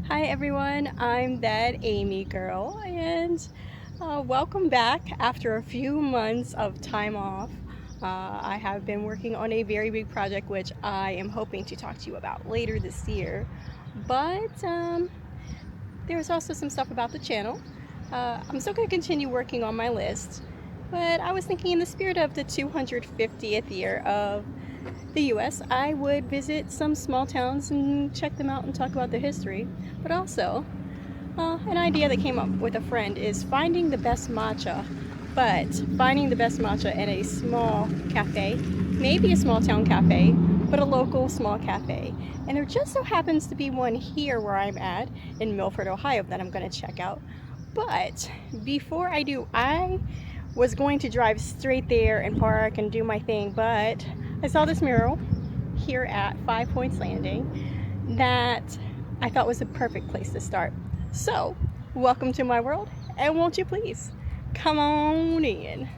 Hi everyone, I'm that Amy girl, and welcome back after a few months of time off. I have been working on a very big project which I am hoping to talk to you about later this year, but there's also some stuff about the channel. I'm still going to continue working on my list, but I was thinking in the spirit of the 250th year of the US, I would visit some small towns and check them out and talk about their history. But also, an idea that came up with a friend is finding the best matcha, but finding the best matcha in a small cafe, maybe a small town cafe, but a local small cafe. And there just so happens to be one here where I'm at in Milford, Ohio that I'm going to check out. But before I do, I was going to drive straight there and park and do my thing, but I saw this mural here at 5 Points Landing that I thought was a perfect place to start. So, welcome to my world, and won't you please come on in.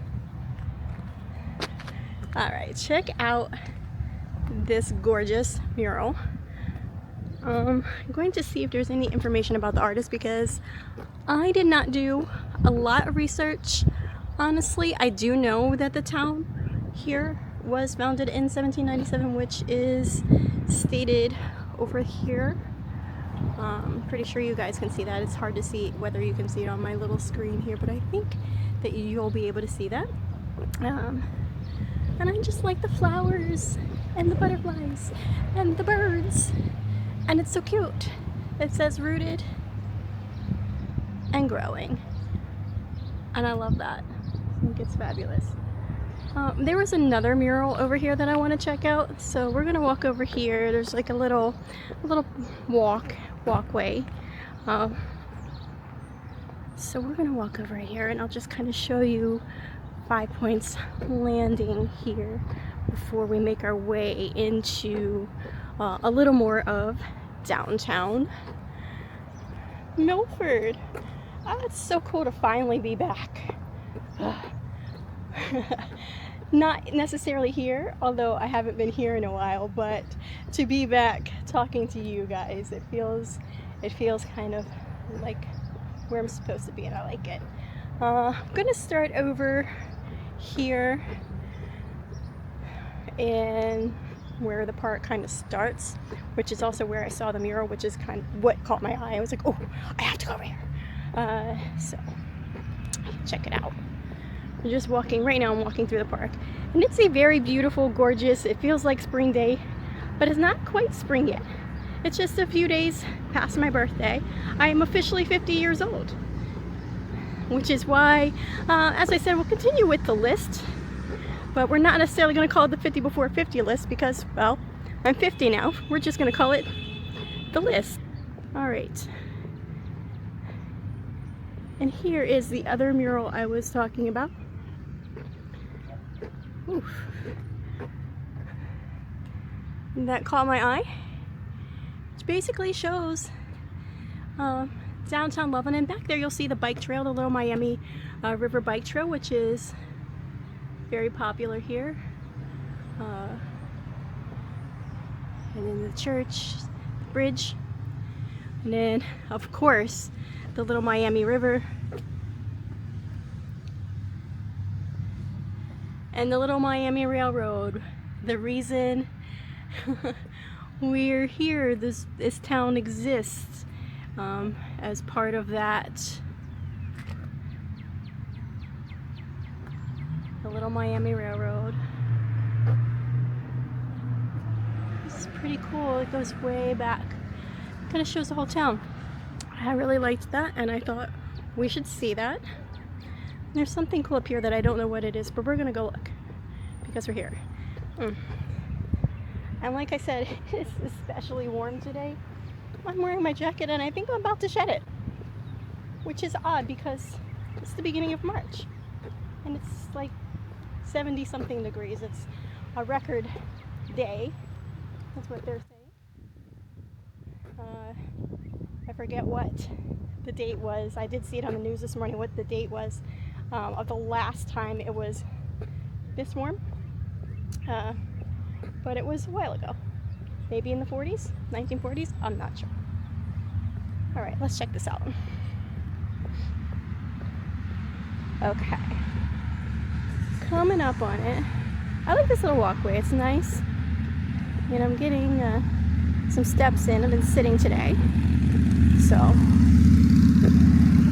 Alright, check out this gorgeous mural. I'm going to see if there's any information about the artist because I did not do a lot of research. Honestly, I do know that the town here was founded in 1797, which is stated over here. Pretty sure you guys can see that. It's hard to see whether you can see it on my little screen here, but I think that you'll be able to see that. And I just like the flowers and the butterflies and the birds, and it's so cute. It says rooted and growing, and I love that. I think it's fabulous. There was another mural over here that I want to check out, so we're gonna walk over here. There's like a little walkway. So we're gonna walk over here, and I'll just kind of show you 5 Points Landing here before we make our way into a little more of downtown Milford. Oh, it's so cool to finally be back. Not necessarily here, although I haven't been here in a while, but to be back talking to you guys, it feels kind of like where I'm supposed to be, and I like it. I'm gonna start over here in where the park kind of starts, which is also where I saw the mural, which is kind of what caught my eye. I was like, oh, I have to go over here. So check it out. I'm just walking, right now I'm walking through the park, and it's a very beautiful, gorgeous, it feels like spring day, but it's not quite spring yet. It's just a few days past my birthday. I am officially 50 years old, which is why, as I said, we'll continue with the list, but we're not necessarily going to call it the 50 before 50 list because, well, I'm 50 now. We're just going to call it the list. All right. And here is the other mural I was talking about. Oof. That caught my eye, which basically shows downtown Loveland, and back there you'll see the bike trail, the Little Miami River Bike Trail, which is very popular here. And then the church, the bridge, and then of course the Little Miami River and the Little Miami Railroad. The reason we're here, this town exists as part of that. The Little Miami Railroad. This is pretty cool. It goes way back. Kind of shows the whole town. I really liked that, and I thought we should see that. There's something cool up here that I don't know what it is, but we're gonna go look because we're here. And like I said, it's especially warm today. I'm wearing my jacket and I think I'm about to shed it, which is odd because it's the beginning of March and it's like 70 something degrees. It's a record day. That's what they're saying. I forget what the date was. I did see it on the news this morning what the date was of the last time it was this warm. But it was a while ago. Maybe in the 40s, 1940s, I'm not sure. All right, let's check this out. Okay. Coming up on it. I like this little walkway, it's nice. And I'm getting some steps in. I've been sitting today. So,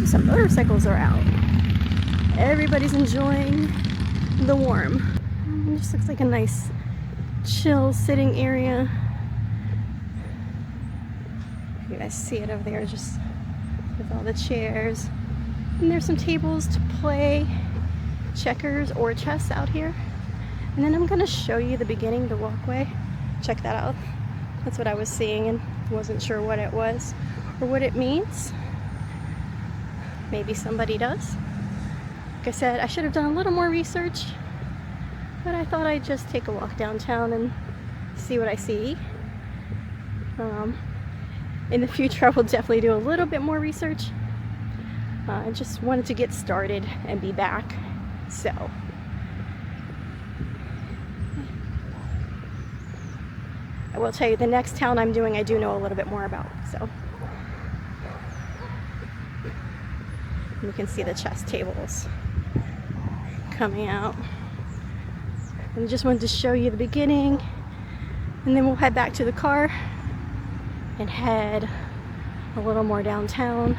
some motorcycles are out. Everybody's enjoying the warm. It just looks like a nice, chill sitting area. You guys see it over there, just with all the chairs. And there's some tables to play checkers or chess out here. And then I'm gonna show you the beginning, the walkway. Check that out. That's what I was seeing and wasn't sure what it was or what it means. Maybe somebody does. Like I said, I should have done a little more research, but I thought I'd just take a walk downtown and see what I see. In the future, I will definitely do a little bit more research. I just wanted to get started and be back, so. I will tell you, the next town I'm doing, I do know a little bit more about, so. You can see the chess tables coming out. And just wanted to show you the beginning, and then we'll head back to the car and head a little more downtown.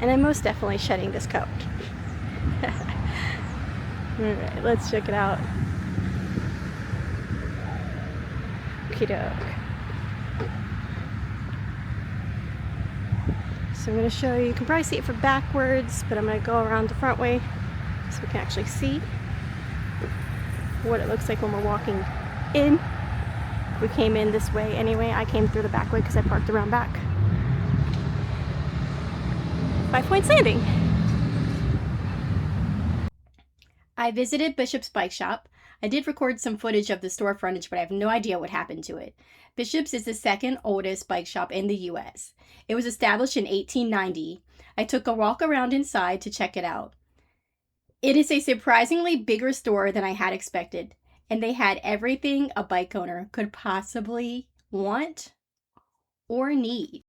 And I'm most definitely shedding this coat. Alright, let's check it out. Okie doke. So I'm going to show you, you can probably see it from backwards, but I'm going to go around the front way so we can actually see what it looks like when we're walking in. We came in this way anyway. I came through the back way because I parked around back. 5 Points Landing. I visited Bishop's Bike Shop. I did record some footage of the store frontage, but I have no idea what happened to it. Bishop's is the second oldest bike shop in the US. It was established in 1890. I took a walk around inside to check it out. It is a surprisingly bigger store than I had expected, and they had everything a bike owner could possibly want or need.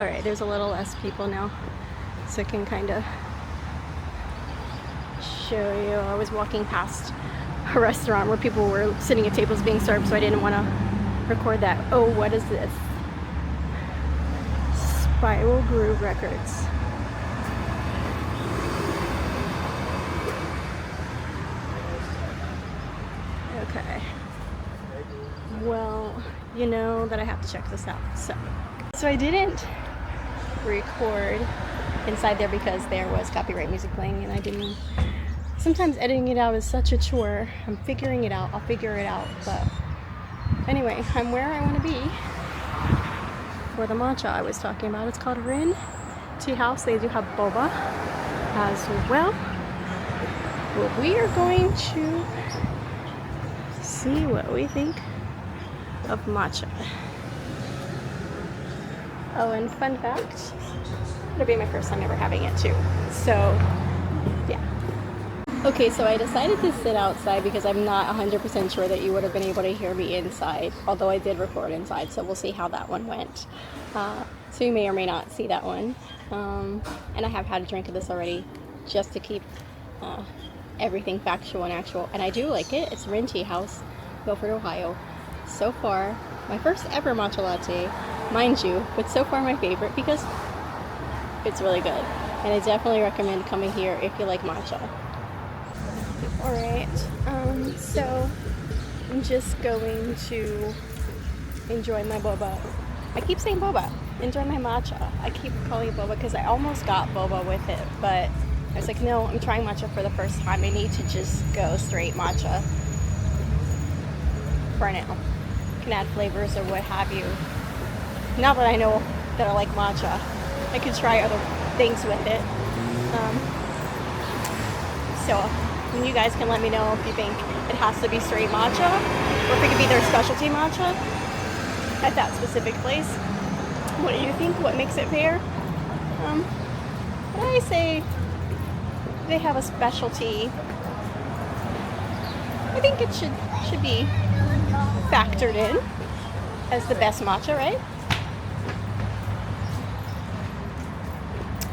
Alright, there's a little less people now, so I can kind of show you. I was walking past a restaurant where people were sitting at tables being served, so I didn't want to record that. Oh, what is this? Spiral Groove Records. Okay. Well, you know that I have to check this out. So I didn't record inside there because there was copyright music playing, and I didn't. Sometimes editing it out is such a chore. I'm figuring it out. I'll figure it out. But anyway, I'm where I want to be for the matcha I was talking about. It's called Rin Tea House. They do have boba as well. But we are going to see what we think of matcha. Oh, and fun fact, it'll be my first time ever having it too. So, yeah. Okay, so I decided to sit outside because I'm not 100% sure that you would have been able to hear me inside, although I did record inside, so we'll see how that one went. So you may or may not see that one. And I have had a drink of this already just to keep everything factual and actual, and I do like it. It's Rin Tea House, Milford, Ohio. So far, my first ever matcha latte, mind you, but so far my favorite because it's really good. And I definitely recommend coming here if you like matcha. Alright, so I'm just going to enjoy my boba. I keep saying boba. Enjoy my matcha. I keep calling it boba because I almost got boba with it, but I was like, no, I'm trying matcha for the first time. I need to just go straight matcha for now. You can add flavors or what have you. Now that I know that I like matcha, I could try other things with it. So you guys can let me know if you think it has to be straight matcha or if it could be their specialty matcha at that specific place. What do you think? What makes it fair? I say they have a specialty. I think it should be factored in as the best matcha, right?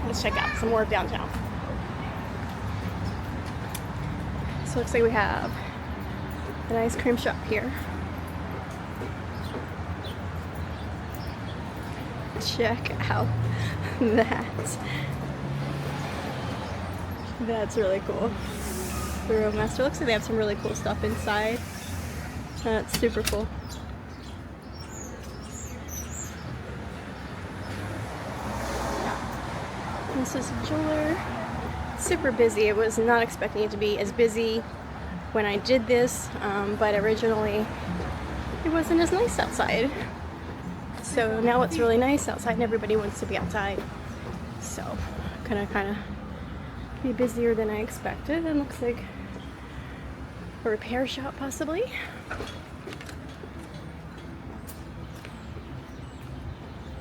Let's check out some more of downtown. So it looks like we have an ice cream shop here. Check out that. That's really cool. The Roadmaster. Looks like they have some really cool stuff inside. That's super cool. This is a jeweler. Super busy. I was not expecting it to be as busy when I did this, but originally it wasn't as nice outside. So now it's really nice outside and everybody wants to be outside. So gonna kind of be busier than I expected, and looks like a repair shop possibly.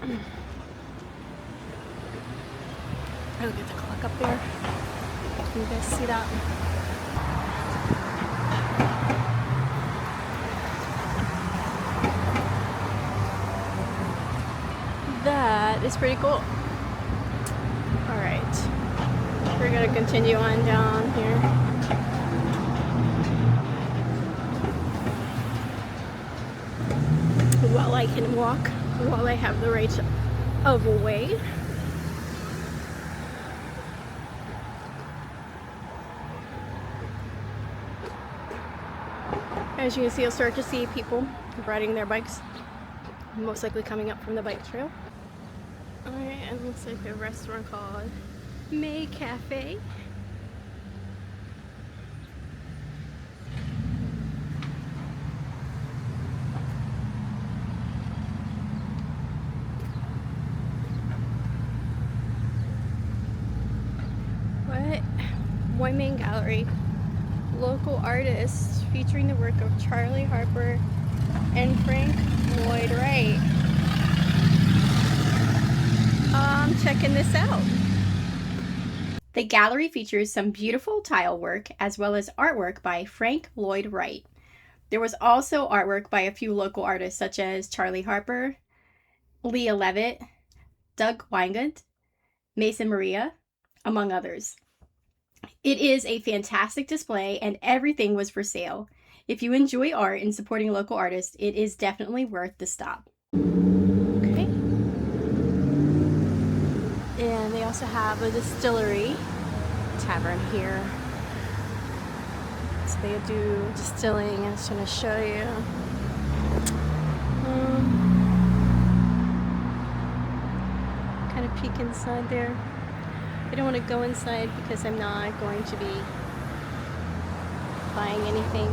Oh, look at the clock up there. Can you guys see that? That is pretty cool. All right, we're gonna continue on down here. While I can walk, while I have the right of way. As you can see, you'll start to see people riding their bikes, most likely coming up from the bike trail. Alright, and it looks like a restaurant called May Cafe. What? One main gallery. Local artists featuring the work of Charlie Harper and Frank Lloyd Wright. Checking this out. The gallery features some beautiful tile work as well as artwork by Frank Lloyd Wright. There was also artwork by a few local artists such as Charlie Harper, Leah Levitt, Doug Weingut, Mason Maria, among others. It is a fantastic display and everything was for sale. If you enjoy art and supporting local artists, it is definitely worth the stop. Okay. And they also have a distillery tavern here. So they do distilling. I'm just going to show you. Kind of peek inside there. I don't want to go inside because I'm not going to be buying anything.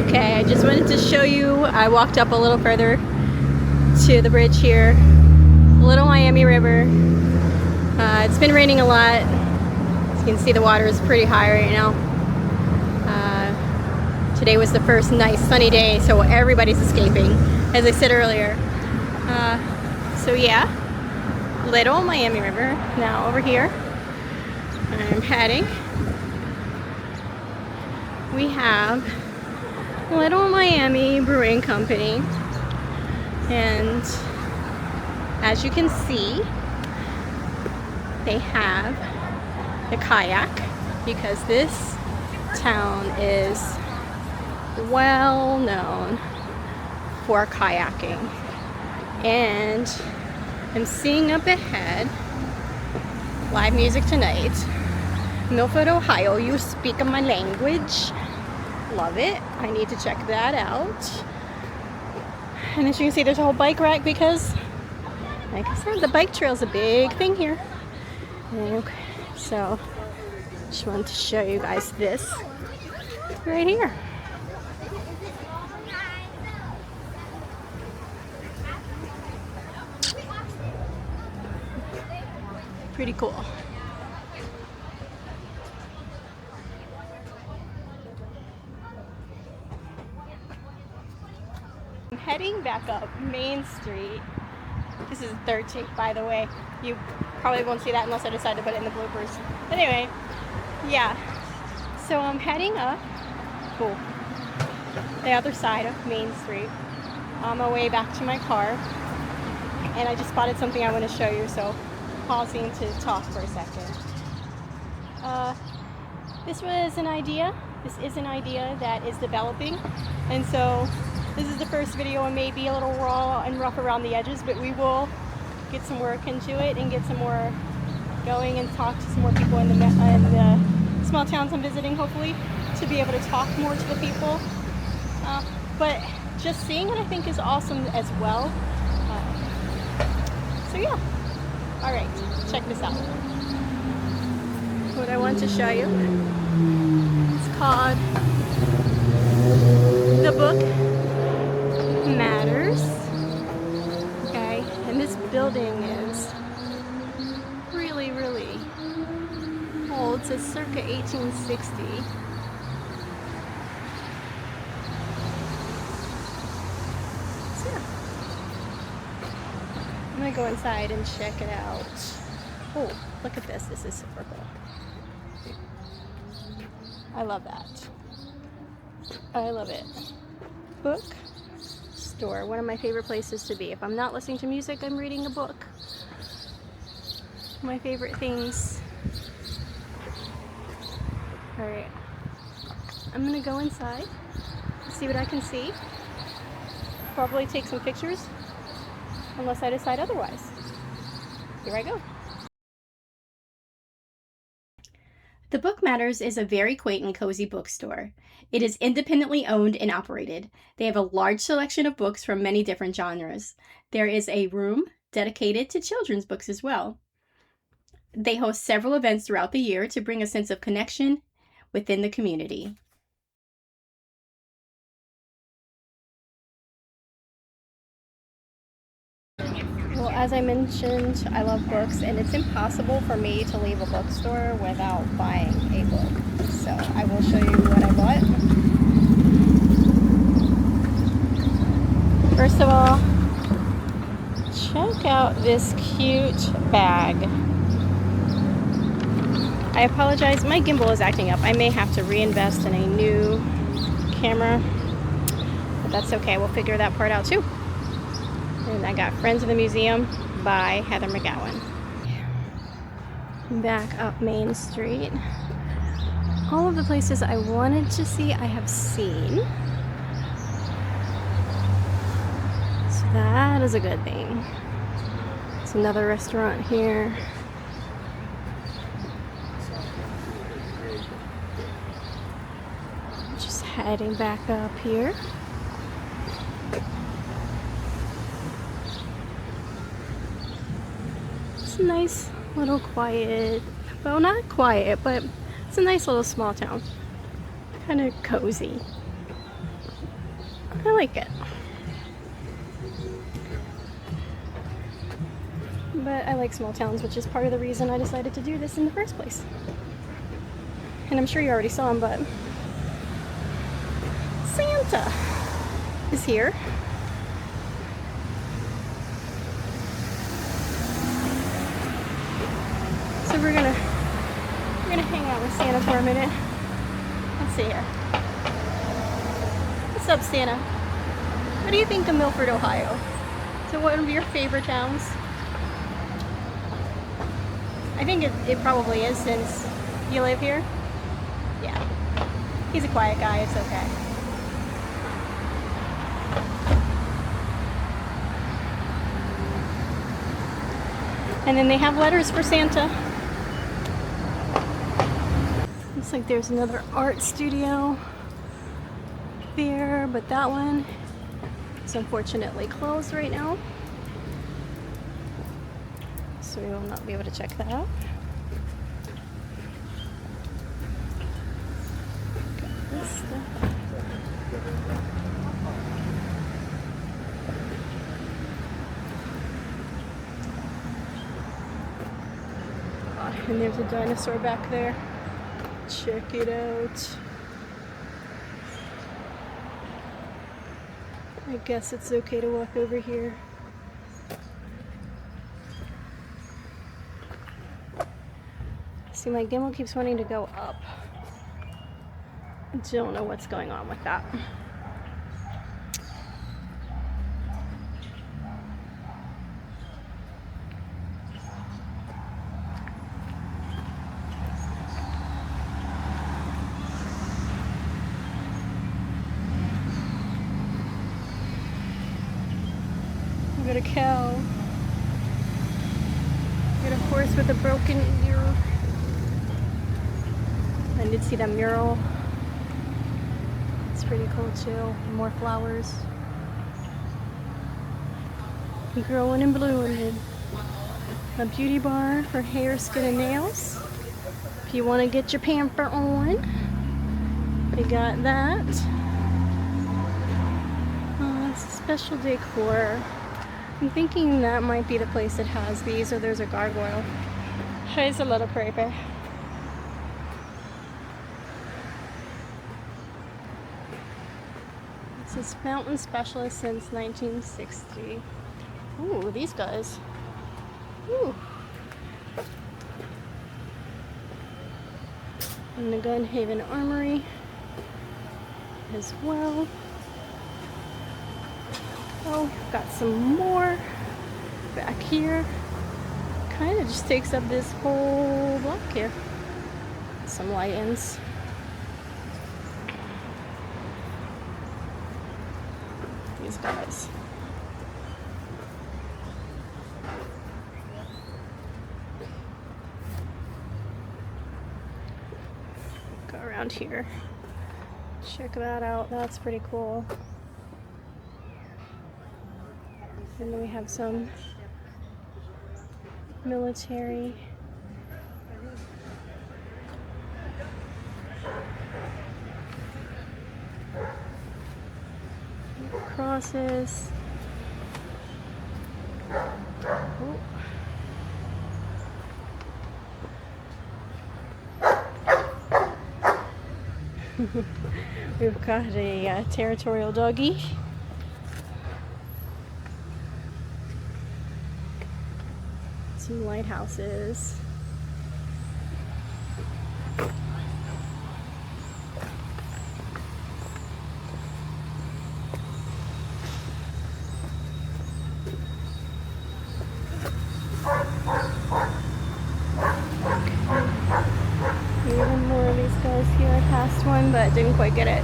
Okay, I just wanted to show you, I walked up a little further to the bridge here. Little Miami River. It's been raining a lot. As you can see, the water is pretty high right now. Today was the first nice sunny day, so everybody's escaping, as I said earlier. So yeah. Little Miami River. Now over here I'm heading. We have Little Miami Brewing Company, and as you can see, they have a kayak because this town is well known for kayaking. And I'm seeing up ahead live music tonight. Milford, Ohio. You speak my language. Love it. I need to check that out. And as you can see, there's a whole bike rack because, like I said, the bike trail is a big thing here. Okay, so just wanted to show you guys this right here. Pretty cool. I'm heading back up Main Street. This is the third take, by the way. You probably won't see that unless I decide to put it in the bloopers. Anyway, yeah. So I'm heading up. Cool. the other side of Main Street on my way back to my car, and I just spotted something I want to show you, so pausing to talk for a second. This was an idea. This is an idea that is developing, and so this is the first video and maybe a little raw and rough around the edges, but we will get some work into it and get some more going and talk to some more people in the small towns I'm visiting, hopefully, to be able to talk more to the people. But just seeing it, I think, is awesome as well. So yeah, all right, check this out. What I want to show you, it's called The Book Matters. Okay, and this building is really old. It says circa 1860. So yeah, I'm gonna go inside and check it out. Oh, look at this. This is super cool. I love that. I love it. Book store, one of my favorite places to be. If I'm not listening to music, I'm reading a book. My favorite things. Alright, I'm gonna go inside, see what I can see. Probably take some pictures, unless I decide otherwise. Here I go. The Book Matters is a very quaint and cozy bookstore. It is independently owned and operated. They have a large selection of books from many different genres. There is a room dedicated to children's books as well. They host several events throughout the year to bring a sense of connection within the community. Well, as I mentioned, I love books, and it's impossible for me to leave a bookstore without buying a book. So I will show you what I bought. First of all, check out this cute bag. I apologize, my gimbal is acting up. I may have to reinvest in a new camera, but that's okay. We'll figure that part out too. And I got Friends of the Museum by Heather McGowan. Back up Main Street. All of the places I wanted to see, I have seen. So that is a good thing. There's another restaurant here. Just heading back up here. It's a nice little quiet, well, not quiet, but it's a nice little small town. Kind of cozy. I like it. But I like small towns, which is part of the reason I decided to do this in the first place. And I'm sure you already saw him, but Santa is here. So we're gonna hang out with Santa for a minute. Let's see here. What's up, Santa? What do you think of Milford, Ohio? Is it one of your favorite towns? I think it probably is, since you live here. Yeah. He's a quiet guy, it's okay. And then they have letters for Santa. Looks like there's another art studio there, but that one is unfortunately closed right now. So we will not be able to check that out. Got this stuff. And there's a dinosaur back there. Check it out. I guess it's okay to walk over here. See, my gimbal keeps wanting to go up. I don't know what's going on with that. We got a cow. We got a horse with a broken ear. I did see that mural. It's pretty cool too. More flowers. Growing and blooming. A beauty bar for hair, skin, and nails. If you want to get your pamper on, we got that. It's a special decor. I'm thinking that might be the place that has these, or there's a gargoyle. It's a little creepy. This is Fountain Specialist since 1960. Ooh, these guys. Ooh. And the Gunhaven Armory as well. Oh, got some more back here. Kind of just takes up this whole block here. Some light-ins. These guys. Go around here. Check that out. That's pretty cool. And then we have some military. Crosses. Oh. We've got a territorial doggy. Some lighthouses. Even more of these guys here. I passed one, but didn't quite get it.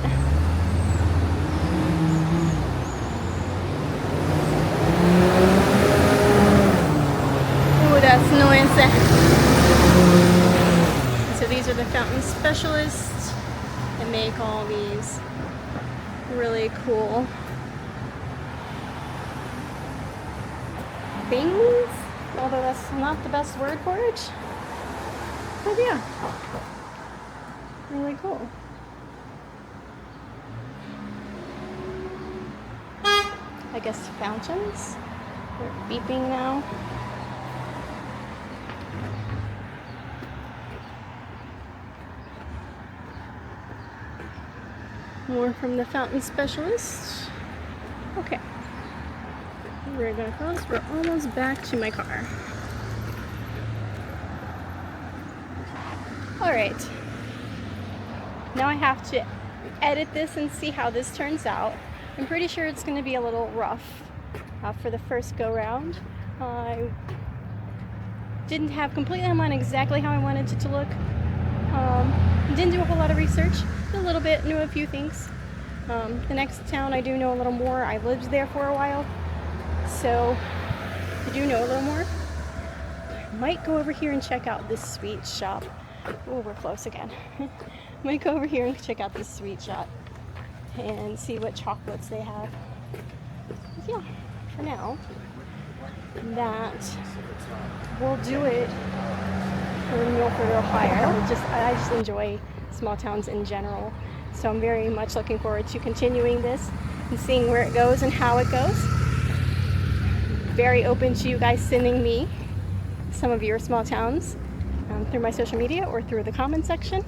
Oh, that's noisy. So these are the Fountain Specialists that make all these really cool things. Although that's not the best word for it. But yeah, really cool. I guess fountains. They're beeping now. More from the Fountain Specialist. Okay. We're gonna cross. We're almost back to my car. Alright. Now I have to edit this and see how this turns out. I'm pretty sure it's going to be a little rough for the first go round. I didn't have completely in mind exactly how I wanted it to look. Didn't do a whole lot of research. A little bit, knew a few things. The next town I do know a little more. I lived there for a while, so I do know a little more. I might go over here and check out this sweet shop. Oh, we're close again. Might go over here and check out this sweet shop and see what chocolates they have. But yeah, for now, that will do it for Milford, Ohio. I just enjoy small towns in general, so I'm very much looking forward to continuing this and seeing where it goes and how it goes. Very open to you guys sending me some of your small towns through my social media or through the comment section.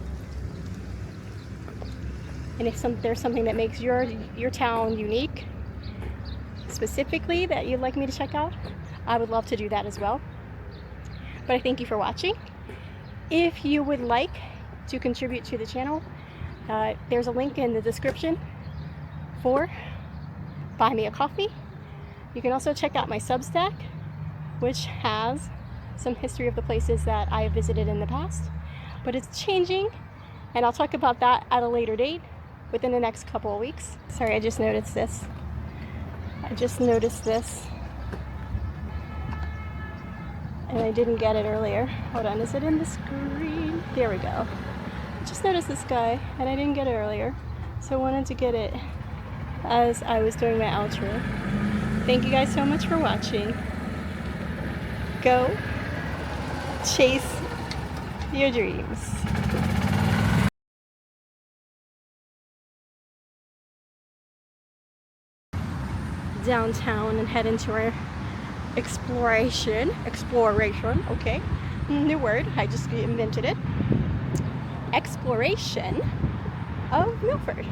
And if there's something that makes your town unique, specifically that you'd like me to check out, I would love to do that as well. But I thank you for watching. If you would like to contribute to the channel, there's a link in the description for Buy Me a Coffee. You can also check out my Substack, which has some history of the places that I have visited in the past, but it's changing, and I'll talk about that at a later date within the next couple of weeks. Sorry, I just noticed this. and I didn't get it earlier. Hold on, is it in the screen? There we go. Just noticed this guy and I didn't get it earlier, so I wanted to get it as I was doing my outro. Thank you guys so much for watching. Go chase your dreams. Downtown and head into our exploration, okay, new word, I just invented it, exploration of Milford.